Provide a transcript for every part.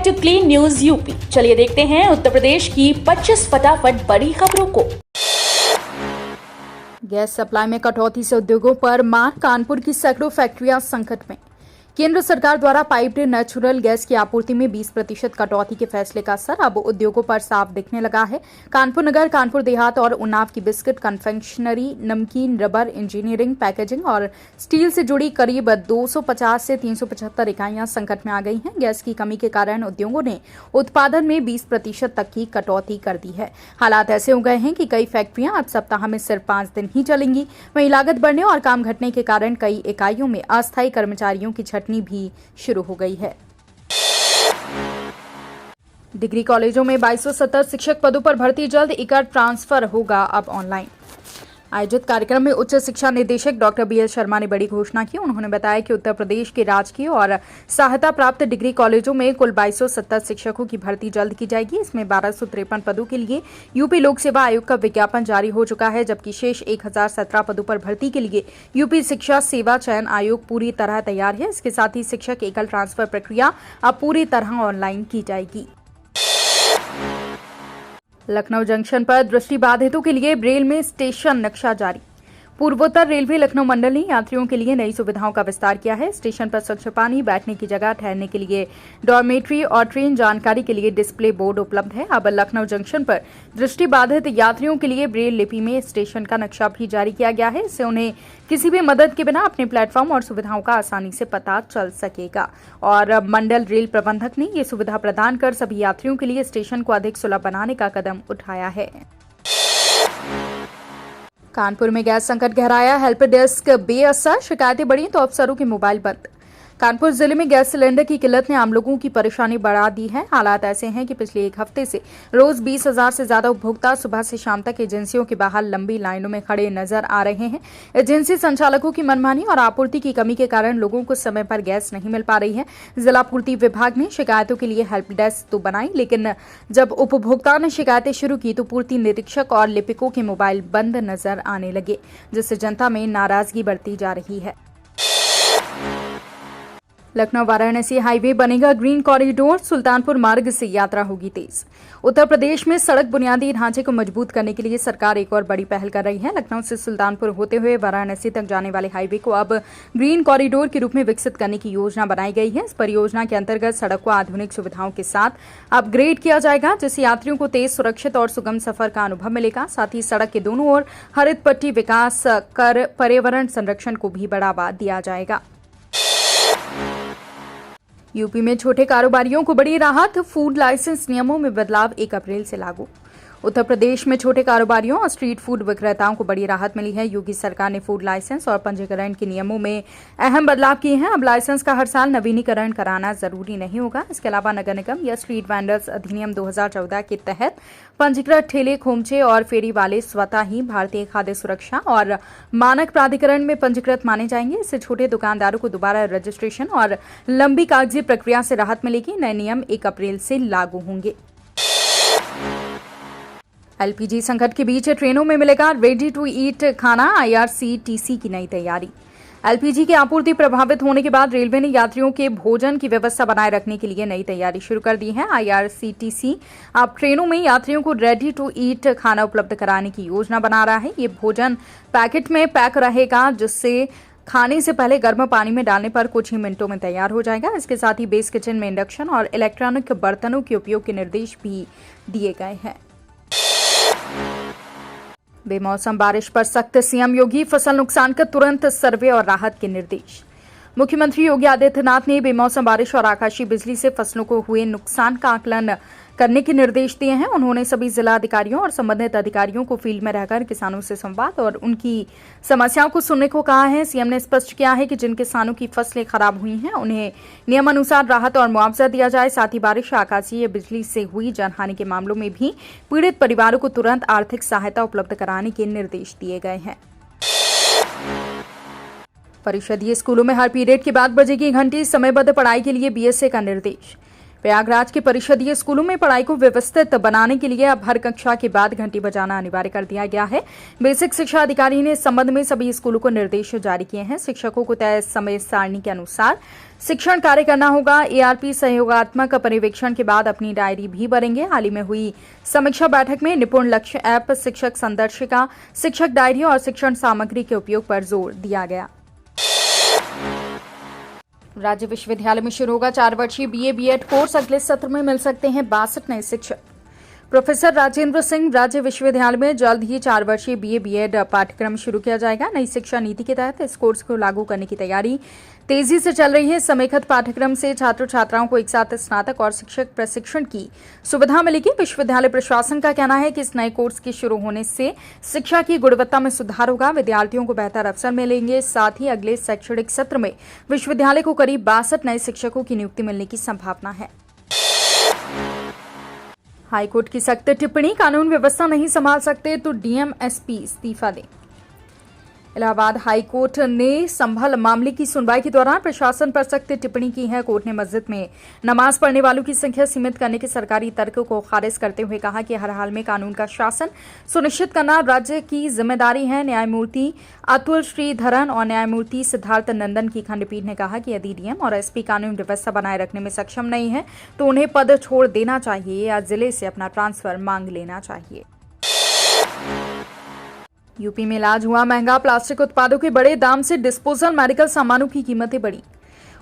Back to clean news UP. चलिए देखते हैं उत्तर प्रदेश की 25 फटाफट बड़ी खबरों को। गैस सप्लाई में कटौती से उद्योगों पर मार, कानपुर की सैकड़ों फैक्ट्रियां संकट में। केंद्र सरकार द्वारा पाइप्ड नेचुरल गैस की आपूर्ति में 20% कटौती के फैसले का असर अब उद्योगों पर साफ दिखने लगा है। कानपुर नगर, कानपुर देहात और उन्नाव की बिस्किट, कन्फेक्शनरी, नमकीन, रबर, इंजीनियरिंग, पैकेजिंग और स्टील से जुड़ी करीब 250 से 375 इकाइयां संकट में आ गई हैं। गैस की कमी के कारण उद्योगों ने उत्पादन में 20% तक की कटौती कर दी है। हालात ऐसे हो गए हैं कि कई फैक्ट्रियां अब सप्ताह में सिर्फ 5 दिन ही चलेंगी। वहीं लागत बढ़ने और काम घटने के कारण कई इकाइयों में अस्थायी कर्मचारियों की छटनी भी शुरू हो गई है। डिग्री कॉलेजों में 2270 शिक्षक पदों पर भर्ती जल्द, इकर ट्रांसफर होगा अब ऑनलाइन। आयोजित कार्यक्रम में उच्च शिक्षा निदेशक डॉक्टर बीएल शर्मा ने बड़ी घोषणा की। उन्होंने बताया कि उत्तर प्रदेश के राजकीय और सहायता प्राप्त डिग्री कॉलेजों में कुल 2270 शिक्षकों की भर्ती जल्द की जाएगी। इसमें 1253 पदों के लिए यूपी लोक सेवा आयोग का विज्ञापन जारी हो चुका है, जबकि शेष 1017 पदों पर भर्ती के लिए यूपी शिक्षा सेवा चयन आयोग पूरी तरह तैयार है। इसके साथ ही शिक्षक एकल ट्रांसफर प्रक्रिया अब पूरी तरह ऑनलाइन की जाएगी। लखनऊ जंक्शन पर दृष्टिबाधितों के लिए ब्रेल में स्टेशन नक्शा जारी। पूर्वोत्तर रेलवे लखनऊ मंडल ने यात्रियों के लिए नई सुविधाओं का विस्तार किया है। स्टेशन पर स्वच्छ पानी, बैठने की जगह, ठहरने के लिए डॉर्मेट्री और ट्रेन जानकारी के लिए डिस्प्ले बोर्ड उपलब्ध है। अब लखनऊ जंक्शन पर दृष्टिबाधित यात्रियों के लिए ब्रेल लिपि में स्टेशन का नक्शा भी जारी किया गया है। इससे उन्हें किसी भी मदद के बिना अपने प्लेटफॉर्म और सुविधाओं का आसानी से पता चल सकेगा। और मंडल रेल प्रबंधक ने ये सुविधा प्रदान कर सभी यात्रियों के लिए स्टेशन को अधिक सुलभ बनाने का कदम उठाया है। कानपुर में गैस संकट गहराया, हेल्प डेस्क बेअसर, शिकायतें बढ़ी तो अफसरों के मोबाइल बंद। कानपुर जिले में गैस सिलेंडर की किल्लत ने आम लोगों की परेशानी बढ़ा दी है। हालात ऐसे हैं कि पिछले एक हफ्ते से रोज 20,000 से ज्यादा उपभोक्ता सुबह से शाम तक एजेंसियों के बाहर लंबी लाइनों में खड़े नजर आ रहे हैं। एजेंसी संचालकों की मनमानी और आपूर्ति की कमी के कारण लोगों को समय पर गैस नहीं मिल पा रही है। जिला पूर्ति विभाग ने शिकायतों के लिए हेल्प डेस्क तो बनाई, लेकिन जब उपभोक्ता ने शिकायतें शुरू की तो पूर्ति निरीक्षक और लिपिकों के मोबाइल बंद नजर आने लगे, जिससे जनता में नाराजगी बढ़ती जा रही है। लखनऊ वाराणसी हाईवे बनेगा ग्रीन कॉरिडोर, सुल्तानपुर मार्ग से यात्रा होगी तेज। उत्तर प्रदेश में सड़क बुनियादी ढांचे को मजबूत करने के लिए सरकार एक और बड़ी पहल कर रही है। लखनऊ से सुल्तानपुर होते हुए वाराणसी तक जाने वाले हाईवे को अब ग्रीन कॉरिडोर के रूप में विकसित करने की योजना बनाई गई है। इस परियोजना के अंतर्गत सड़क को आधुनिक सुविधाओं के साथ अपग्रेड किया जाएगा, जिससे यात्रियों को तेज, सुरक्षित और सुगम सफर का अनुभव मिलेगा। साथ ही सड़क के दोनों ओर हरित पट्टी विकास कर पर्यावरण संरक्षण को भी बढ़ावा दिया जाएगा। यूपी में छोटे कारोबारियों को बड़ी राहत, फूड लाइसेंस नियमों में बदलाव 1 अप्रैल से लागू। उत्तर प्रदेश में छोटे कारोबारियों और स्ट्रीट फूड विक्रेताओं को बड़ी राहत मिली है। योगी सरकार ने फूड लाइसेंस और पंजीकरण के नियमों में अहम बदलाव किए हैं। अब लाइसेंस का हर साल नवीनीकरण कराना जरूरी नहीं होगा। इसके अलावा नगर निगम या स्ट्रीट वेंडर्स अधिनियम 2014 के तहत पंजीकृत ठेले, खोमचे और फेरी वाले स्वतः ही भारतीय खाद्य सुरक्षा और मानक प्राधिकरण में पंजीकृत माने जाएंगे। इससे छोटे दुकानदारों को दोबारा रजिस्ट्रेशन और लंबी कागजी प्रक्रिया से राहत मिलेगी। नए नियम 1 अप्रैल से लागू होंगे। एलपीजी संकट के बीच ट्रेनों में मिलेगा रेडी टू ईट खाना, आईआरसीटीसी की नई तैयारी। एलपीजी की आपूर्ति प्रभावित होने के बाद रेलवे ने यात्रियों के भोजन की व्यवस्था बनाए रखने के लिए नई तैयारी शुरू कर दी है। आईआरसीटीसी अब ट्रेनों में यात्रियों को रेडी टू ईट खाना उपलब्ध कराने की योजना बना रहा है। ये भोजन पैकेट में पैक रहेगा, जिससे खाने से पहले गर्म पानी में डालने पर कुछ ही मिनटों में तैयार हो जाएगा। इसके साथ ही बेस किचन में इंडक्शन और इलेक्ट्रॉनिक बर्तनों के उपयोग के निर्देश भी दिए गए हैं। बेमौसम बारिश पर सख्त, सीएम योगी, फसल नुकसान का तुरंत सर्वे और राहत के निर्देश। मुख्यमंत्री योगी आदित्यनाथ ने बेमौसम बारिश और आकाशीय बिजली से फसलों को हुए नुकसान का आकलन करने के निर्देश दिए हैं। उन्होंने सभी जिला अधिकारियों और संबंधित अधिकारियों को फील्ड में रहकर किसानों से संवाद और उनकी समस्याओं को सुनने को कहा है। सीएम ने स्पष्ट किया है कि जिन किसानों की फसलें खराब हुई हैं उन्हें नियमानुसार राहत और मुआवजा दिया जाए। साथ ही बारिश, आकाशीय बिजली से हुई जनहानि के मामलों में भी पीड़ित परिवारों को तुरंत आर्थिक सहायता उपलब्ध कराने के निर्देश दिए गए हैं। परिषदीय स्कूलों में हर पीरियड के बाद बजेगी घंटी, समयबद्ध पढ़ाई के लिए बीएसए का निर्देश। प्रयागराज के परिषदीय स्कूलों में पढ़ाई को व्यवस्थित बनाने के लिए अब हर कक्षा के बाद घंटी बजाना अनिवार्य कर दिया गया है। बेसिक शिक्षा अधिकारी ने इस संबंध में सभी स्कूलों को निर्देश जारी किए हैं। शिक्षकों को तय समय सारणी के अनुसार शिक्षण कार्य करना होगा। एआरपी सहयोगात्मक पर्यवेक्षण के बाद अपनी डायरी भी भरेंगे। हाल ही में हुई समीक्षा बैठक में निपुण लक्ष्य ऐप, शिक्षक संदर्शिका, शिक्षक डायरी और शिक्षण सामग्री के उपयोग पर जोर दिया गया। राज्य विश्वविद्यालय में शुरू होगा 4 वर्षीय बीए बीएड कोर्स। अगले सत्र में मिल सकते हैं 62 नए शिक्षक। प्रोफेसर राजेंद्र सिंह राज्य विश्वविद्यालय में जल्द ही 4 वर्षीय बीए बीएड पाठ्यक्रम शुरू किया जाएगा। नई शिक्षा नीति के तहत इस कोर्स को लागू करने की तैयारी तेजी से चल रही है। समेकित पाठ्यक्रम से छात्र छात्राओं को एक साथ स्नातक और शिक्षक प्रशिक्षण की सुविधा मिलेगी। विश्वविद्यालय प्रशासन का कहना है कि इस नए कोर्स के शुरू होने से शिक्षा की गुणवत्ता में सुधार होगा, विद्यार्थियों को बेहतर अवसर मिलेंगे। साथ ही अगले शैक्षणिक सत्र में विश्वविद्यालय को करीब 62 नए शिक्षकों की नियुक्ति मिलने की संभावना है। हाईकोर्ट की सख्त टिप्पणी, कानून व्यवस्था नहीं संभाल सकते तो डीएम एसपी इस्तीफा दें। इलाहाबाद हाईकोर्ट ने संभल मामले की सुनवाई के दौरान प्रशासन पर सख्त टिप्पणी की है। कोर्ट ने मस्जिद में नमाज पढ़ने वालों की संख्या सीमित करने के सरकारी तर्क को खारिज करते हुए कहा कि हर हाल में कानून का शासन सुनिश्चित करना राज्य की जिम्मेदारी है। न्यायमूर्ति अतुल श्रीधरन और न्यायमूर्ति सिद्धार्थ नंदन की खंडपीठ ने कहा कि यदि डीएम और एसपी कानून व्यवस्था बनाए रखने में सक्षम नहीं है तो उन्हें पद छोड़ देना चाहिए या जिले से अपना ट्रांसफर मांग लेना चाहिए। यूपी में इलाज हुआ महंगा, प्लास्टिक उत्पादों के बड़े दाम से डिस्पोजल मेडिकल सामानों की कीमतें बढ़ी।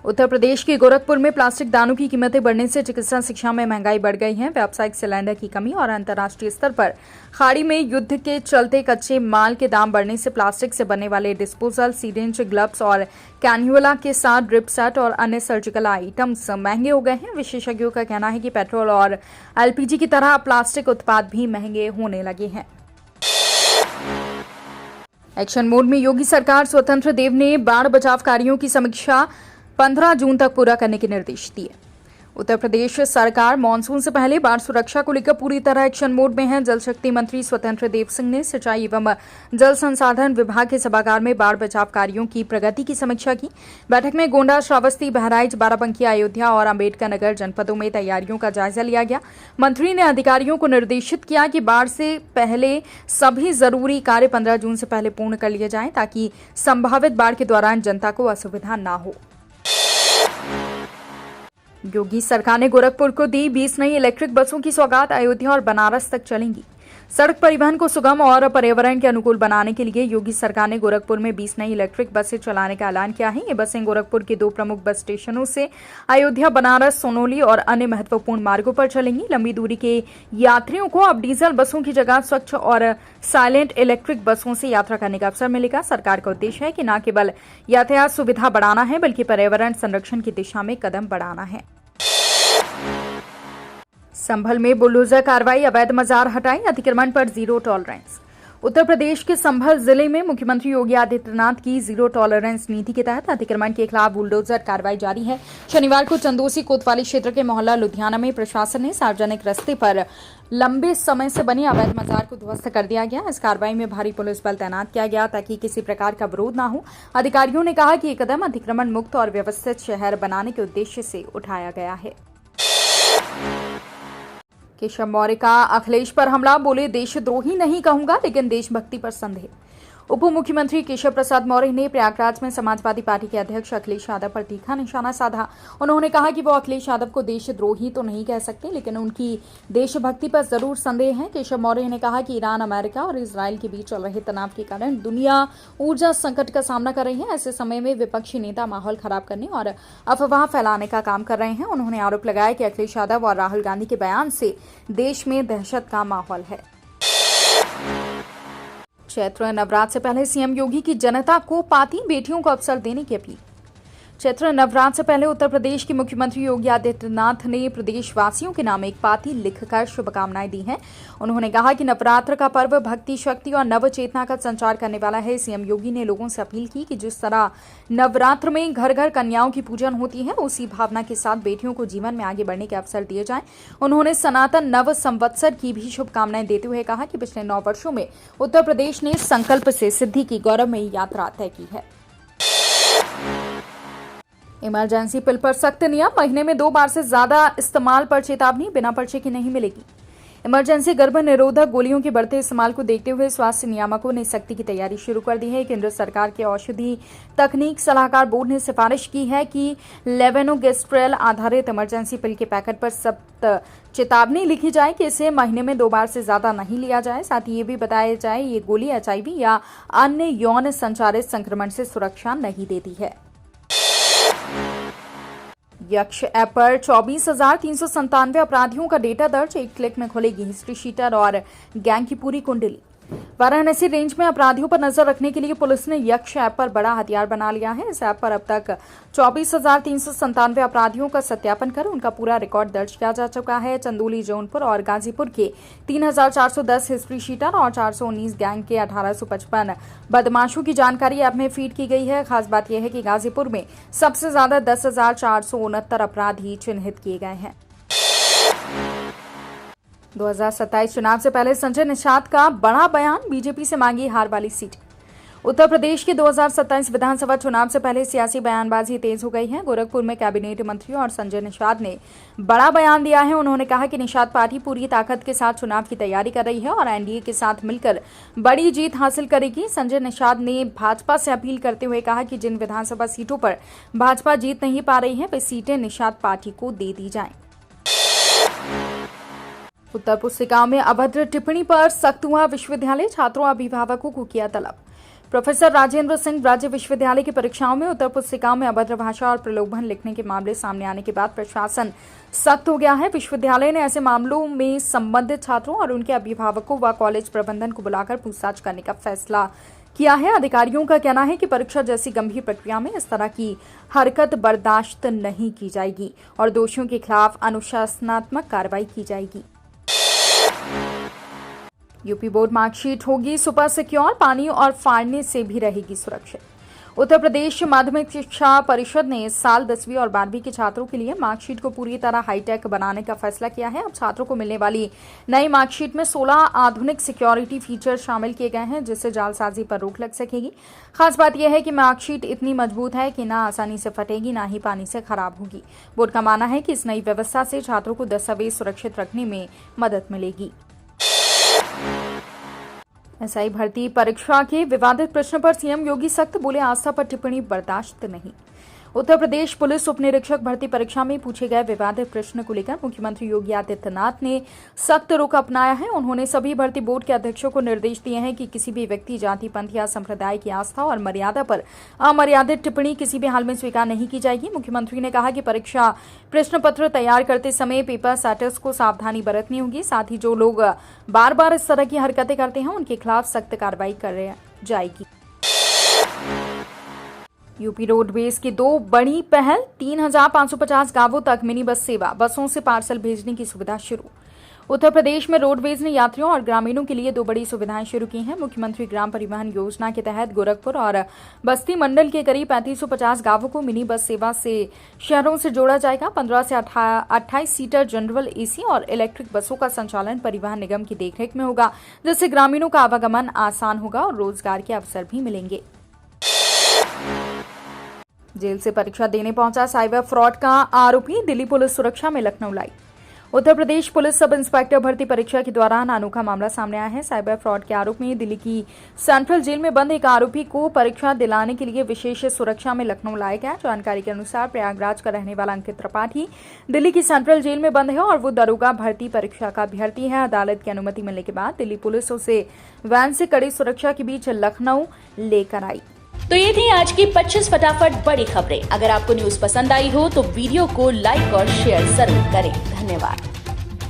उत्तर प्रदेश के गोरखपुर में प्लास्टिक दानों की कीमतें बढ़ने से चिकित्सा शिक्षा में महंगाई बढ़ गई है। व्यावसायिक सिलेंडर की कमी और अंतर्राष्ट्रीय स्तर पर खाड़ी में युद्ध के चलते कच्चे माल के दाम बढ़ने से प्लास्टिक से बनने वाले डिस्पोजल, सिरिंज, ग्लव्स और कैन्युला के साथ ड्रिप सेट और अन्य सर्जिकल आइटम्स महंगे हो गए हैं। विशेषज्ञों का कहना है कि पेट्रोल और एलपीजी की तरह प्लास्टिक उत्पाद भी महंगे होने लगे हैं। एक्शन मोड में योगी सरकार, स्वतंत्र देव ने बाढ़ बचाव कार्यों की समीक्षा 15 जून तक पूरा करने के निर्देश दिए। उत्तर प्रदेश सरकार मानसून से पहले बाढ़ सुरक्षा को लेकर पूरी तरह एक्शन मोड में है। जल शक्ति मंत्री स्वतंत्र देव सिंह ने सिंचाई एवं जल संसाधन विभाग के सभागार में बाढ़ बचाव कार्यों की प्रगति की समीक्षा की। बैठक में गोंडा, श्रावस्ती, बहराइच, बाराबंकी, अयोध्या और अंबेडकर नगर जनपदों में तैयारियों का जायजा लिया गया। मंत्री ने अधिकारियों को निर्देशित किया कि बाढ़ से पहले सभी जरूरी कार्य 15 जून से पहले पूर्ण कर लिए जाएं ताकि संभावित बाढ़ के दौरान जनता को असुविधा न हो। योगी सरकार ने गोरखपुर को दी 20 नई इलेक्ट्रिक बसों की सौगात। अयोध्या और बनारस तक चलेंगी। सड़क परिवहन को सुगम और पर्यावरण के अनुकूल बनाने के लिए योगी सरकार ने गोरखपुर में 20 नई इलेक्ट्रिक बसें चलाने का ऐलान किया है। ये बसें गोरखपुर के 2 प्रमुख बस स्टेशनों से अयोध्या, बनारस, सोनोली और अन्य महत्वपूर्ण मार्गों पर चलेंगी। लंबी दूरी के यात्रियों को अब डीजल बसों की जगह स्वच्छ और साइलेंट इलेक्ट्रिक बसों से यात्रा करने का अवसर मिलेगा। सरकार का उद्देश्य है कि न केवल यातायात सुविधा बढ़ाना है बल्कि पर्यावरण संरक्षण की दिशा में कदम बढ़ाना है। संभल में बुलडोजर कार्रवाई, अवैध मजार हटाई, अतिक्रमण पर जीरो टॉलरेंस। उत्तर प्रदेश के संभल जिले में मुख्यमंत्री योगी आदित्यनाथ की जीरो टॉलरेंस नीति के तहत अतिक्रमण के खिलाफ बुलडोजर कार्रवाई जारी है। शनिवार को चंदोसी कोतवाली क्षेत्र के मोहल्ला लुधियाना में प्रशासन ने सार्वजनिक रास्ते पर लंबे समय से बने अवैध मजार को ध्वस्त कर दिया गया। इस कार्रवाई में भारी पुलिस बल तैनात किया गया ताकि किसी प्रकार का विरोध न हो। अधिकारियों ने कहा कि ये कदम अतिक्रमण मुक्त और व्यवस्थित शहर बनाने के उद्देश्य से उठाया गया है। केशव मौर्य का अखिलेश पर हमला, बोले देशद्रोही नहीं कहूंगा लेकिन देशभक्ति पर संदेह। उप मुख्यमंत्री केशव प्रसाद मौर्य ने प्रयागराज में समाजवादी पार्टी के अध्यक्ष अखिलेश यादव पर तीखा निशाना साधा। उन्होंने कहा कि वो अखिलेश यादव को देशद्रोही तो नहीं कह सकते लेकिन उनकी देशभक्ति पर जरूर संदेह है। केशव मौर्य ने कहा कि ईरान, अमेरिका और इजराइल के बीच चल रहे तनाव के कारण दुनिया ऊर्जा संकट का सामना कर रही है। ऐसे समय में विपक्षी नेता माहौल खराब करने और अफवाह फैलाने का काम कर रहे हैं। उन्होंने आरोप लगाया कि अखिलेश यादव और राहुल गांधी के बयान से देश में दहशत का माहौल है। चैत्र नवरात्र से पहले सीएम योगी की जनता को पाती बेटियों को अवसर देने की अपील। चैत्र नवरात्र से पहले उत्तर प्रदेश के मुख्यमंत्री योगी आदित्यनाथ ने प्रदेशवासियों के नाम एक पाती लिखकर शुभकामनाएं दी हैं। उन्होंने कहा कि नवरात्र का पर्व भक्ति, शक्ति और नव चेतना का संचार करने वाला है। सीएम योगी ने लोगों से अपील की कि जिस तरह नवरात्र में घर घर कन्याओं की पूजन होती है उसी भावना के साथ बेटियों को जीवन में आगे बढ़ने के अवसर दिए जाएं। उन्होंने सनातन नव संवत्सर की भी शुभकामनाएं देते हुए कहा कि पिछले 9 वर्षों में उत्तर प्रदेश ने संकल्प से सिद्धि की गौरवमयी यात्रा तय की है। इमरजेंसी पिल पर सख्त नियम, महीने में 2 बार से ज्यादा इस्तेमाल पर चेतावनी बिना पर्चे की नहीं मिलेगी। इमरजेंसी गर्भ निरोधक गोलियों के बढ़ते इस्तेमाल को देखते हुए स्वास्थ्य नियामकों ने सख्ती की तैयारी शुरू कर दी है। केंद्र सरकार के औषधि तकनीक सलाहकार बोर्ड ने सिफारिश की है कि लेवेनोगेस्ट्रेल आधारित इमरजेंसी पिल के पैकेट पर सख्त चेतावनी लिखी जाए कि इसे महीने में 2 बार से ज्यादा नहीं लिया जाए। साथ ही ये भी बताया जाए ये गोली HIV या अन्य यौन संचारित संक्रमण से सुरक्षा नहीं देती है। यक्ष ऐप पर 24,397 अपराधियों का डेटा दर्ज, एक क्लिक में खुलेगी हिस्ट्री शीटर और गैंग की पूरी कुंडली। वाराणसी रेंज में अपराधियों पर नजर रखने के लिए पुलिस ने यक्ष ऐप पर बड़ा हथियार बना लिया है। इस ऐप पर अब तक 24,397 अपराधियों का सत्यापन कर उनका पूरा रिकॉर्ड दर्ज किया जा चुका है। चंदौली, जौनपुर और गाजीपुर के 3,410 हिस्ट्री शीटर और 419 गैंग के 1,855 बदमाशों की जानकारी ऐप में फीड की गई है। खास बात यह है कि गाजीपुर में सबसे ज्यादा 10,469 अपराधी चिन्हित किए गए हैं। 2027 चुनाव से पहले संजय निषाद का बड़ा बयान, बीजेपी से मांगी हार वाली सीट। उत्तर प्रदेश के 2027 विधानसभा चुनाव से पहले सियासी बयानबाजी तेज हो गई है। गोरखपुर में कैबिनेट मंत्री और संजय निषाद ने बड़ा बयान दिया है। उन्होंने कहा कि निषाद पार्टी पूरी ताकत के साथ चुनाव की तैयारी कर रही है और एनडीए के साथ मिलकर बड़ी जीत हासिल करेगी। संजय निषाद ने भाजपा से अपील करते हुए कहा कि जिन विधानसभा सीटों पर भाजपा जीत नहीं पा रही है वे सीटें निषाद पार्टी को दे दी जाएं। उत्तर पुस्तिकाओं में अभद्र टिप्पणी पर सख्त हुआ विश्वविद्यालय, छात्रों अभिभावकों को किया तलब। प्रोफेसर राजेंद्र सिंह राज्य विश्वविद्यालय की परीक्षाओं में उत्तर पुस्तिकाओं में अभद्र भाषा और प्रलोभन लिखने के मामले सामने आने के बाद प्रशासन सख्त हो गया है। विश्वविद्यालय ने ऐसे मामलों में संबंधित छात्रों और उनके अभिभावकों व कॉलेज प्रबंधन को बुलाकर पूछताछ करने का फैसला किया है। अधिकारियों का कहना है कि परीक्षा जैसी गंभीर प्रक्रिया में इस तरह की हरकत बर्दाश्त नहीं की जाएगी और दोषियों के खिलाफ अनुशासनात्मक कार्रवाई की जाएगी। यूपी बोर्ड मार्कशीट होगी सुपर सिक्योर, पानी और फाड़ने से भी रहेगी सुरक्षित। उत्तर प्रदेश माध्यमिक शिक्षा परिषद ने इस साल 10वीं और 12वीं के छात्रों के लिए मार्कशीट को पूरी तरह हाईटेक बनाने का फैसला किया है। अब छात्रों को मिलने वाली नई मार्कशीट में 16 आधुनिक सिक्योरिटी फीचर शामिल किए गए हैं, जिससे जालसाजी पर रोक लग सकेगी। खास बात यह है कि मार्कशीट इतनी मजबूत है कि ना आसानी से फटेगी, ना ही पानी से खराब होगी। बोर्ड का मानना है कि इस नई व्यवस्था से छात्रों को दस्तावेज सुरक्षित रखने में मदद मिलेगी। एसआई भर्ती परीक्षा के विवादित प्रश्न पर सीएम योगी सख्त, बोले आस्था पर टिप्पणी बर्दाश्त नहीं। उत्तर प्रदेश पुलिस उप निरीक्षक भर्ती परीक्षा में पूछे गए विवादित प्रश्न को लेकर मुख्यमंत्री योगी आदित्यनाथ ने सख्त रुख अपनाया है। उन्होंने सभी भर्ती बोर्ड के अध्यक्षों को निर्देश दिए हैं कि किसी भी व्यक्ति, जाति, पंथ या संप्रदाय की आस्था और मर्यादा पर अमर्यादित टिप्पणी किसी भी हाल में स्वीकार नहीं की जाएगी। मुख्यमंत्री ने कहा कि परीक्षा प्रश्न पत्र तैयार करते समय पेपर सेटर्स को सावधानी बरतनी होगी। साथ ही जो लोग बार बार इस तरह की हरकतें करते हैं उनके खिलाफ सख्त कार्रवाई कर जाएगी। यूपी रोडवेज की 2 बड़ी पहल, 3,550 गांवों तक मिनी बस सेवा, बसों से पार्सल भेजने की सुविधा शुरू। उत्तर प्रदेश में रोडवेज ने यात्रियों और ग्रामीणों के लिए 2 बड़ी सुविधाएं शुरू की हैं। मुख्यमंत्री ग्राम परिवहन योजना के तहत गोरखपुर और बस्ती मंडल के करीब 3550 गांवों को मिनी बस सेवा से शहरों से जोड़ा जाएगा। 15 से 28 सीटर जनरल एसी और इलेक्ट्रिक बसों का संचालन परिवहन निगम की देखरेख में होगा, जिससे ग्रामीणों का आवागमन आसान होगा और रोजगार के अवसर भी मिलेंगे। जेल से परीक्षा देने पहुंचा साइबर फ्रॉड का आरोपी, दिल्ली पुलिस सुरक्षा में लखनऊ लाई। Uttar Pradesh police sub inspector भर्ती परीक्षा के दौरान अनोखा मामला सामने आया है। साइबर फ्रॉड के आरोप में दिल्ली की सेंट्रल जेल में बंद एक आरोपी को परीक्षा दिलाने के लिए विशेष सुरक्षा में लखनऊ लाया गया। जानकारी के अनुसार प्रयागराज का रहने वाला अंकित त्रिपाठी दिल्ली की सेंट्रल जेल में बंद है और वो दरोगा भर्ती परीक्षा का अभ्यर्थी है। अदालत की अनुमति मिलने के बाद दिल्ली पुलिस उसे वैन से कड़ी सुरक्षा के बीच लखनऊ लेकर आई। तो ये थी आज की 25 फटाफट बड़ी खबरें। अगर आपको न्यूज पसंद आई हो तो वीडियो को लाइक और शेयर जरूर करें। धन्यवाद।